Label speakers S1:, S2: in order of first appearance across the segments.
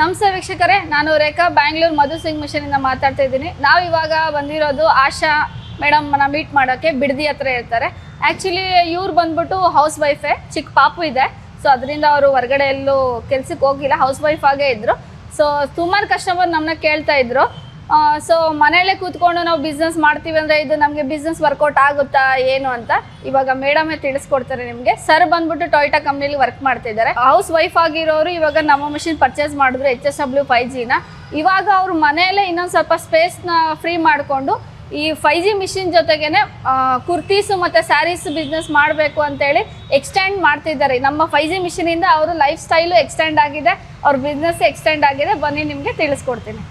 S1: ನಮಸ್ತೆ ವೀಕ್ಷಕರೇ, ನಾನು ರೇಖಾ ಬ್ಯಾಂಗ್ಳೂರ್ ಮಧು ಸಿಂಗ್ ಮಿಷನ್ ಇಂದ ಮಾತಾಡ್ತಾ ಇದ್ದೀನಿ. ನಾವು ಇವಾಗ ಬಂದಿರೋದು ಆಶಾ ಮೇಡಮ್ ಮೀಟ್ ಮಾಡೋಕ್ಕೆ ಬಿಡದಿ ಹತ್ರ ಇರ್ತಾರೆ. ಆ್ಯಕ್ಚುಲಿ ಇವ್ರು ಬಂದ್ಬಿಟ್ಟು ಹೌಸ್ ವೈಫೇ, ಚಿಕ್ಕ ಪಾಪು ಇದೆ. ಸೊ ಅದರಿಂದ ಅವರು ಹೊರಗಡೆ ಎಲ್ಲೂ ಕೆಲ್ಸಕ್ಕೆ ಹೋಗಿಲ್ಲ, ಹೌಸ್ ವೈಫ್ ಆಗೇ ಇದ್ದರು. ಸೊ ಸುಮಾರು ಕಸ್ಟಮರ್ ನಮ್ಮನ್ನ ಕೇಳ್ತಾ ಇದ್ರು, ಸೊ ಮನೆಯಲ್ಲೇ ಕೂತ್ಕೊಂಡು ನಾವು ಬಿಸ್ನೆಸ್ ಮಾಡ್ತೀವಿ ಅಂದರೆ ಇದು ನಮಗೆ ಬಿಸ್ನೆಸ್ ವರ್ಕೌಟ್ ಆಗುತ್ತಾ ಏನು ಅಂತ ಇವಾಗ ಮೇಡಮೇ ತಿಳಿಸ್ಕೊಡ್ತಾರೆ ನಿಮಗೆ. ಸರ್ ಬಂದ್ಬಿಟ್ಟು ಟೊಯೋಟಾ ಕಂಪ್ನಿಲಿ ವರ್ಕ್ ಮಾಡ್ತಿದ್ದಾರೆ. ಹೌಸ್ ವೈಫ್ ಆಗಿರೋರು ಇವಾಗ ನಮ್ಮ ಮಿಷಿನ್ ಪರ್ಚೇಸ್ ಮಾಡಿದ್ರು HSW 5Gನ. ಇವಾಗ ಅವ್ರ ಮನೆಯಲ್ಲೇ ಇನ್ನೊಂದು ಸ್ವಲ್ಪ ಸ್ಪೇಸ್ನ ಫ್ರೀ ಮಾಡಿಕೊಂಡು ಈ 5G ಮಿಷಿನ್ ಜೊತೆಗೇನೆ ಕುರ್ತೀಸು ಮತ್ತು ಸ್ಯಾರೀಸ್ ಬಿಸ್ನೆಸ್ ಮಾಡಬೇಕು ಅಂತೇಳಿ ಎಕ್ಸ್ಟೆಂಡ್ ಮಾಡ್ತಿದ್ದಾರೆ. ನಮ್ಮ 5G ಮಿಷಿನಿಂದ ಅವರು ಲೈಫ್ ಸ್ಟೈಲು ಎಕ್ಸ್ಟೆಂಡ್ ಆಗಿದೆ, ಅವ್ರ ಬಿಸ್ನೆಸ್ ಎಕ್ಸ್ಟೆಂಡ್ ಆಗಿದೆ. ಬನ್ನಿ ನಿಮಗೆ ತಿಳಿಸ್ಕೊಡ್ತೀನಿ.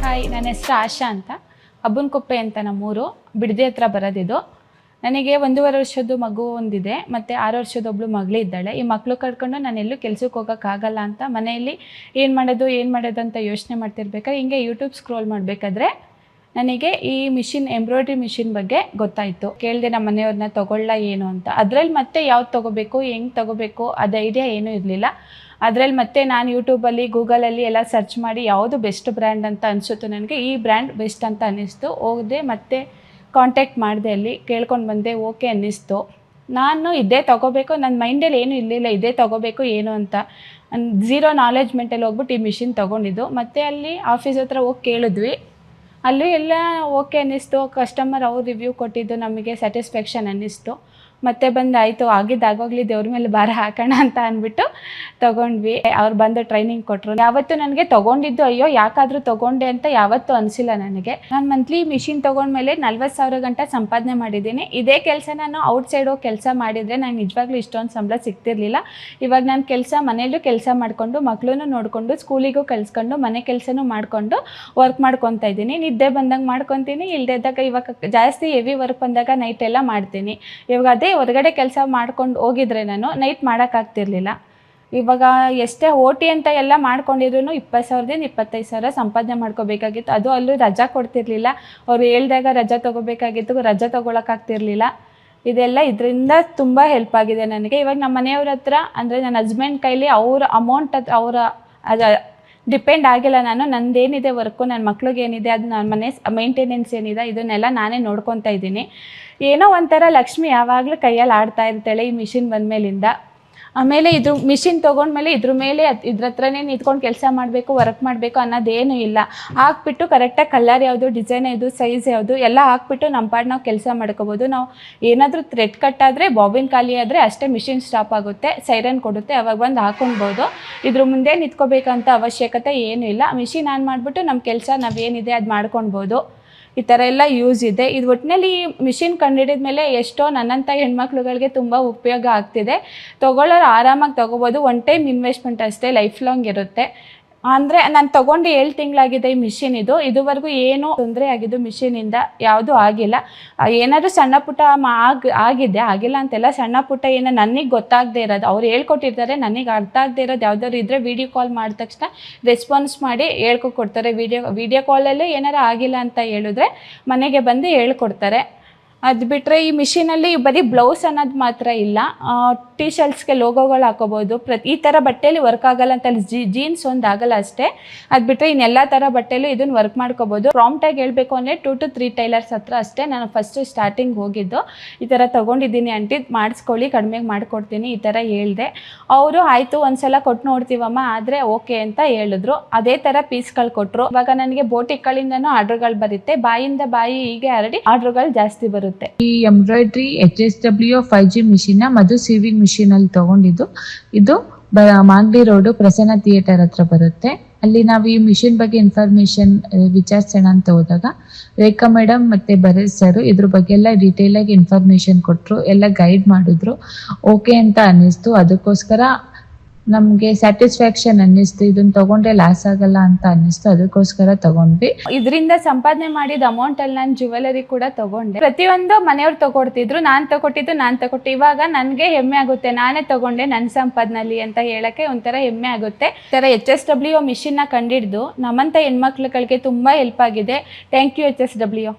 S2: ಹಾಯ್, ನನ್ನ ಹೆಸರು ಆಶಾ ಅಂತ. ಅಬ್ಬನಕೊಪ್ಪೆ ಅಂತ ನಮ್ಮೂರು, ಬಿಡದಿ ಹತ್ರ ಬರೋದಿದು. ನನಗೆ 1.5 ವರ್ಷದ ಮಗು ಒಂದಿದೆ ಮತ್ತು 6 ವರ್ಷದ ಒಬ್ಬಳು ಮಗಳಿದ್ದಾಳೆ. ಈ ಮಕ್ಕಳು ಕಟ್ಕೊಂಡು ನಾನು ಎಲ್ಲೂ ಕೆಲ್ಸಕ್ಕೆ ಹೋಗೋಕ್ಕಾಗಲ್ಲ ಅಂತ ಮನೆಯಲ್ಲಿ ಏನು ಮಾಡೋದು ಅಂತ ಯೋಚನೆ ಮಾಡ್ತಿರ್ಬೇಕಾದ್ರೆ ಹಿಂಗೆ ಯೂಟ್ಯೂಬ್ ಸ್ಕ್ರೋಲ್ ಮಾಡಬೇಕಾದ್ರೆ ನನಗೆ ಈ ಮಿಷಿನ್, ಎಂಬ್ರಾಯ್ಡ್ರಿ ಮಿಷಿನ್ ಬಗ್ಗೆ ಗೊತ್ತಾಯಿತು. ಕೇಳಿದೆ ನಮ್ಮ ಮನೆಯವ್ರನ್ನ ತೊಗೊಳ್ಳ ಏನು ಅಂತ. ಅದರಲ್ಲಿ ಮತ್ತೆ ಯಾವ್ದು ತೊಗೋಬೇಕು, ಹೆಂಗೆ ತೊಗೋಬೇಕು ಅದು ಐಡಿಯಾ ಏನೂ ಇರಲಿಲ್ಲ. ಅದರಲ್ಲಿ ಮತ್ತೆ ನಾನು ಯೂಟ್ಯೂಬಲ್ಲಿ, ಗೂಗಲಲ್ಲಿ ಎಲ್ಲ ಸರ್ಚ್ ಮಾಡಿ ಯಾವುದು ಬೆಸ್ಟ್ ಬ್ರ್ಯಾಂಡ್ ಅಂತ ಅನಿಸುತ್ತು ನನಗೆ. ಈ ಬ್ರ್ಯಾಂಡ್ ಬೆಸ್ಟ್ ಅಂತ ಅನ್ನಿಸ್ತು. ಹೋದೆ ಮತ್ತೆ ಕಾಂಟ್ಯಾಕ್ಟ್ ಮಾಡಿದೆ, ಅಲ್ಲಿ ಕೇಳ್ಕೊಂಡು ಬಂದೆ, ಓಕೆ ಅನ್ನಿಸ್ತು. ನಾನು ಇದೇ ತೊಗೋಬೇಕು, ನನ್ನ ಮೈಂಡಲ್ಲಿ ಏನೂ ಇರಲಿಲ್ಲ ಇದೇ ತೊಗೋಬೇಕು ಏನು ಅಂತ. ಝೀರೋ ನಾಲೆಜ್ಮೆಂಟಲ್ಲಿ ಹೋಗ್ಬಿಟ್ಟು ಈ ಮಿಷಿನ್ ತೊಗೊಂಡಿದ್ದು. ಮತ್ತು ಅಲ್ಲಿ ಆಫೀಸ್ ಹತ್ರ ಹೋಗಿ ಕೇಳಿದ್ವಿ, ಅಲ್ಲೂ ಎಲ್ಲ ಓಕೆ ಅನ್ನಿಸ್ತು. ಕಸ್ಟಮರ್ ಅವ್ರು ರಿವ್ಯೂ ಕೊಟ್ಟಿದ್ದು ನಮಗೆ ಸ್ಯಾಟಿಸ್ಫ್ಯಾಕ್ಷನ್ ಅನ್ನಿಸ್ತು. ಮತ್ತೆ ಬಂದು ಆಯಿತು, ಆಗಿದ್ದಾಗೋಗ್ಲಿ ದೇವ್ರ ಮೇಲೆ ಭಾರ ಹಾಕೋಣ ಅಂತ ಅಂದ್ಬಿಟ್ಟು ತೊಗೊಂಡ್ವಿ. ಅವ್ರು ಬಂದು ಟ್ರೈನಿಂಗ್ ಕೊಟ್ಟರು. ಯಾವತ್ತೂ ನನಗೆ ತೊಗೊಂಡಿದ್ದು ಅಯ್ಯೋ ಯಾಕಾದರೂ ತೊಗೊಂಡೆ ಅಂತ ಯಾವತ್ತೂ ಅನಿಸಿಲ್ಲ ನನಗೆ. ನಾನು ಮಂತ್ಲಿ ಮಿಷಿನ್ ತೊಗೊಂಡ್ಮೇಲೆ 40,000 ಗಂಟ ಸಂಪಾದನೆ ಮಾಡಿದ್ದೀನಿ. ಇದೇ ಕೆಲಸ ನಾನು ಔಟ್ಸೈಡ್ ಹೋಗಿ ಕೆಲಸ ಮಾಡಿದರೆ ನಂಗೆ ನಿಜವಾಗ್ಲೂ ಇಷ್ಟೊಂದು ಸಂಬಳ ಸಿಗ್ತಿರ್ಲಿಲ್ಲ. ಇವಾಗ ನಾನು ಮನೆಯಲ್ಲೂ ಕೆಲಸ ಮಾಡಿಕೊಂಡು, ಮಕ್ಕಳನ್ನು ನೋಡಿಕೊಂಡು, ಸ್ಕೂಲಿಗೂ ಕಳಿಸ್ಕೊಂಡು, ಮನೆ ಕೆಲಸನೂ ಮಾಡಿಕೊಂಡು ವರ್ಕ್ ಮಾಡ್ಕೊತಾ ಇದ್ದೀನಿ. ನಿದ್ದೆ ಬಂದಂಗೆ ಮಾಡ್ಕೊತೀನಿ, ಇಲ್ಲದೇ ಇದ್ದಾಗ ಇವಾಗ ಜಾಸ್ತಿ ಹೆವಿ ವರ್ಕ್ ಬಂದಾಗ ನೈಟ್ ಎಲ್ಲ ಮಾಡ್ತೀನಿ. ಇವಾಗ ಅದೇ ಹೊರಗಡೆ ಕೆಲಸ ಮಾಡ್ಕೊಂಡು ಹೋಗಿದ್ರೆ ನಾನು ನೈಟ್ ಮಾಡೋಕ್ಕಾಗ್ತಿರ್ಲಿಲ್ಲ. ಇವಾಗ ಎಷ್ಟೇ OT ಅಂತ ಎಲ್ಲ ಮಾಡ್ಕೊಂಡಿದ್ರು 20,000ದಿಂದ 25,000 ಸಂಪಾದನೆ ಮಾಡ್ಕೋಬೇಕಾಗಿತ್ತು. ಅದು ಅಲ್ಲೂ ರಜಾ ಕೊಡ್ತಿರ್ಲಿಲ್ಲ. ಅವ್ರು ಹೇಳ್ದಾಗ ರಜಾ ತೊಗೋಬೇಕಾಗಿತ್ತು, ರಜಾ ತೊಗೊಳಕ್ಕಾಗ್ತಿರ್ಲಿಲ್ಲ. ಇದೆಲ್ಲ ಇದರಿಂದ ತುಂಬ ಹೆಲ್ಪ್ ಆಗಿದೆ ನನಗೆ. ಇವಾಗ ನಮ್ಮ ಮನೆಯವ್ರ ಹತ್ರ ಅಂದರೆ ನನ್ನ ಹಸ್ಬೆಂಡ್ ಕೈಲಿ ಅವ್ರ ಅಮೌಂಟ್ ಅದು ಡಿಪೆಂಡ್ ಆಗಿಲ್ಲ. ನಂದೇನಿದೆ ವರ್ಕು, ನನ್ನ ಮಕ್ಳಿಗೇನಿದೆ, ಅದು ನನ್ನ ಮನೆ ಮೇಂಟೆನೆನ್ಸ್ ಏನಿದೆ ಇದನ್ನೆಲ್ಲ ನಾನೇ ನೋಡ್ಕೊತಾ ಇದ್ದೀನಿ. ಏನೋ ಒಂಥರ ಲಕ್ಷ್ಮಿ ಯಾವಾಗಲೂ ಕೈಯಲ್ಲಿ ಆಡ್ತಾ ಇರ್ತಾಳೆ ಈ ಮಿಷಿನ್ ಬಂದಮೇಲಿಂದ. ಆಮೇಲೆ ಇದ್ರ ಮಿಷಿನ್ ತೊಗೊಂಡ್ಮೇಲೆ ಇದ್ರ ಹತ್ರನೇ ನಿಂತ್ಕೊಂಡು ಕೆಲಸ ಮಾಡಬೇಕು, ವರ್ಕ್ ಮಾಡಬೇಕು ಅನ್ನೋದೇನು ಇಲ್ಲ. ಹಾಕ್ಬಿಟ್ಟು ಕರೆಕ್ಟಾಗಿ ಕಲರ್ ಯಾವುದು, ಡಿಸೈನ್ ಯಾವುದು, ಸೈಜ್ ಯಾವುದು ಎಲ್ಲ ಹಾಕ್ಬಿಟ್ಟು ನಮ್ಮ ಪಾಡು ನಾವು ಕೆಲಸ ಮಾಡ್ಕೋಬೋದು. ನಾವು ಏನಾದರೂ ಥ್ರೆಡ್ ಕಟ್ಟಾದರೆ, ಬಾಬಿನ್ ಖಾಲಿ ಆದರೆ ಅಷ್ಟೇ ಮಿಷಿನ್ ಸ್ಟಾಪ್ ಆಗುತ್ತೆ, ಸೈರನ್ ಕೊಡುತ್ತೆ, ಅವಾಗ ಬಂದು ಹಾಕೊಳ್ಬೋದು. ಇದ್ರ ಮುಂದೆ ನಿಂತ್ಕೋಬೇಕಂತ ಅವಶ್ಯಕತೆ ಏನೂ ಇಲ್ಲ. ಮಿಷಿನ್ ಆನ್ ಮಾಡಿಬಿಟ್ಟು ನಮ್ಮ ಕೆಲಸ ನಾವೇನಿದೆ ಅದು ಮಾಡ್ಕೊಳ್ಬೋದು. ಈ ಥರ ಎಲ್ಲ ಯೂಸ್ ಇದೆ. ಇದು ಒಟ್ಟಿನಲ್ಲಿ ಮಿಷಿನ್ ಕಂಡುಹಿಡಿದ ಮೇಲೆ ಎಷ್ಟೋ ನನ್ನಂಥ ಹೆಣ್ಮಕ್ಳುಗಳಿಗೆ ತುಂಬ ಉಪಯೋಗ ಆಗ್ತಿದೆ. ತೊಗೊಳ್ಳೋರು ಆರಾಮಾಗಿ ತೊಗೋಬೋದು. ಒನ್ ಟೈಮ್ ಇನ್ವೆಸ್ಟ್ಮೆಂಟ್ ಅಷ್ಟೇ, ಲೈಫ್ ಲಾಂಗ್ ಇರುತ್ತೆ. ಅಂದರೆ ನಾನು ತೊಗೊಂಡು 7 ತಿಂಗಳಾಗಿದೆ ಈ ಮಿಷಿನ್. ಇದುವರೆಗೂ ಏನೂ ತೊಂದರೆ ಆಗಿದ್ದು ಮಿಷಿನಿಂದ ಯಾವುದೂ ಆಗಿಲ್ಲ. ಏನಾದರೂ ಸಣ್ಣ ಪುಟ್ಟ ಆಗಿಲ್ಲ ಅಂತೆಲ್ಲ. ಸಣ್ಣ ಪುಟ್ಟ ಏನೋ ನನಗೆ ಗೊತ್ತಾಗದೇ ಇರೋದು ಅವ್ರು ಹೇಳ್ಕೊಟ್ಟಿರ್ತಾರೆ, ನನಗೆ ಅರ್ಥ ಆಗದೆ ಇರೋದು ಯಾವುದಾದ್ರು ಇದ್ದರೆ ವೀಡಿಯೋ ಕಾಲ್ ಮಾಡಿದ ತಕ್ಷಣ ರೆಸ್ಪಾನ್ಸ್ ಮಾಡಿ ಹೇಳ್ಕೊಡ್ತಾರೆ. ವೀಡಿಯೋ ಕಾಲಲ್ಲೂ ಏನಾರು ಆಗಿಲ್ಲ ಅಂತ ಹೇಳಿದ್ರೆ ಮನೆಗೆ ಬಂದು ಹೇಳ್ಕೊಡ್ತಾರೆ. ಅದು ಬಿಟ್ಟರೆ ಈ ಮಿಷಿನಲ್ಲಿ ಬರೀ ಬ್ಲೌಸ್ ಅನ್ನೋದು ಮಾತ್ರ ಇಲ್ಲ, ಟೀ ಶರ್ಟ್ಸ್ಗೆ ಲೋಗೋಗಳು ಹಾಕೋಬೋದು. ಈ ಥರ ಬಟ್ಟೆಯಲ್ಲಿ ವರ್ಕ್ ಆಗಲ್ಲ ಅಂತ ಜೀನ್ಸ್ ಒಂದು ಆಗಲ್ಲ ಅಷ್ಟೇ. ಅದು ಬಿಟ್ಟರೆ ಇನ್ನೆಲ್ಲ ಥರ ಬಟ್ಟೆಯಲ್ಲೂ ಇದನ್ನು ವರ್ಕ್ ಮಾಡ್ಕೋಬೋದು. ಪ್ರಾಂಪ್ಟಾಗಿ ಹೇಳಬೇಕು ಅಂದರೆ 2 to 3 ಟೈಲರ್ಸ್ ಹತ್ರ ಅಷ್ಟೇ ನಾನು ಫಸ್ಟು ಸ್ಟಾರ್ಟಿಂಗ್ ಹೋಗಿದ್ದು. ಈ ಥರ ತೊಗೊಂಡಿದ್ದೀನಿ ಆಂಟಿ, ಮಾಡಿಸ್ಕೊಳ್ಳಿ, ಕಡಿಮೆಗೆ ಮಾಡಿಕೊಡ್ತೀನಿ ಈ ಥರ ಹೇಳಿದೆ. ಅವರು ಆಯಿತು ಒಂದ್ಸಲ ಕೊಟ್ಟು ನೋಡ್ತೀವಮ್ಮ ಆದರೆ ಓಕೆ ಅಂತ ಹೇಳಿದ್ರು. ಅದೇ ಥರ ಪೀಸ್ಗಳು ಕೊಟ್ಟರು. ಇವಾಗ ನನಗೆ ಬೋಟಿಕ್ಗಳಿಂದನೂ ಆರ್ಡ್ರ್ಗಳು ಬರುತ್ತೆ, ಬಾಯಿಂದ ಬಾಯಿ ಹೀಗೆ ಹರಡಿ ಆರ್ಡ್ರ್ಗಳು ಜಾಸ್ತಿ ಬರುತ್ತೆ.
S3: ಈ ಎಂಬ್ರಾಯ್ಡ್ರಿ HSW 5G ಮಿಷಿನ್ ಮಧು ಸಿವಿಂಗ್ ಮಿಷಿನ್ ಅಲ್ಲಿ ತಗೊಂಡಿದ್ದು. ಇದು ಮಾಗಡಿ ರೋಡ್ ಪ್ರಸನ್ನ ಥಿಯೇಟರ್ ಹತ್ರ ಬರುತ್ತೆ. ಅಲ್ಲಿ ನಾವು ಈ ಮಿಷಿನ್ ಬಗ್ಗೆ ಇನ್ಫಾರ್ಮೇಶನ್ ವಿಚಾರಿಸೋಣ ಅಂತ ಹೋದಾಗ ರೇಖಾ ಮೇಡಮ್ ಮತ್ತೆ ಭರತ್ ಸರ್ ಇದ್ರ ಬಗ್ಗೆ ಎಲ್ಲ ಡೀಟೇಲ್ ಆಗಿ ಇನ್ಫಾರ್ಮೇಶನ್ ಕೊಟ್ರು, ಎಲ್ಲ ಗೈಡ್ ಮಾಡಿದ್ರು. ಓಕೆ ಅಂತ ಅನ್ನಿಸ್ತು. ಅದಕ್ಕೋಸ್ಕರ ನಮ್ಗೆ ಸ್ಯಾಟಿಸ್ಫ್ಯಾಕ್ಷನ್ ಅನ್ನಿಸ್ತು. ಇದನ್ನ ತಗೊಂಡ್ರೆ ಲಾಸ್ ಆಗಲ್ಲ ಅಂತ ಅನ್ನಿಸ್ತು, ಅದಕ್ಕೋಸ್ಕರ ತಗೊಂಡ್ವಿ.
S2: ಇದರಿಂದ ಸಂಪಾದನೆ ಮಾಡಿದ ಅಮೌಂಟ್ ಅಲ್ಲಿ ನಾನು ಜ್ಯುವೆಲರಿ ಕೂಡ ತಗೊಂಡೆ. ಪ್ರತಿಯೊಂದು ಮನೆಯವ್ರು ತಗೊಡ್ತಿದ್ರು, ನಾನು ತಗೊಟ್ಟೆ. ಇವಾಗ ನನಗೆ ಹೆಮ್ಮೆ ಆಗುತ್ತೆ, ನಾನೇ ತಗೊಂಡೆ ನನ್ನ ಸಂಪಾದನೆಯಲ್ಲಿ ಅಂತ ಹೇಳಕ್ಕೆ ಒಂಥರ ಹೆಮ್ಮೆ ಆಗುತ್ತೆ. ಈ ಥರ HSW ಮಿಷಿನ್ ನ ಕಂಡಿಡ್ದು ನಮ್ಮಂತ ಹೆಣ್ಮಕ್ಳುಗಳಿಗೆ ತುಂಬಾ ಹೆಲ್ಪ್ ಆಗಿದೆ. Thank you HSW.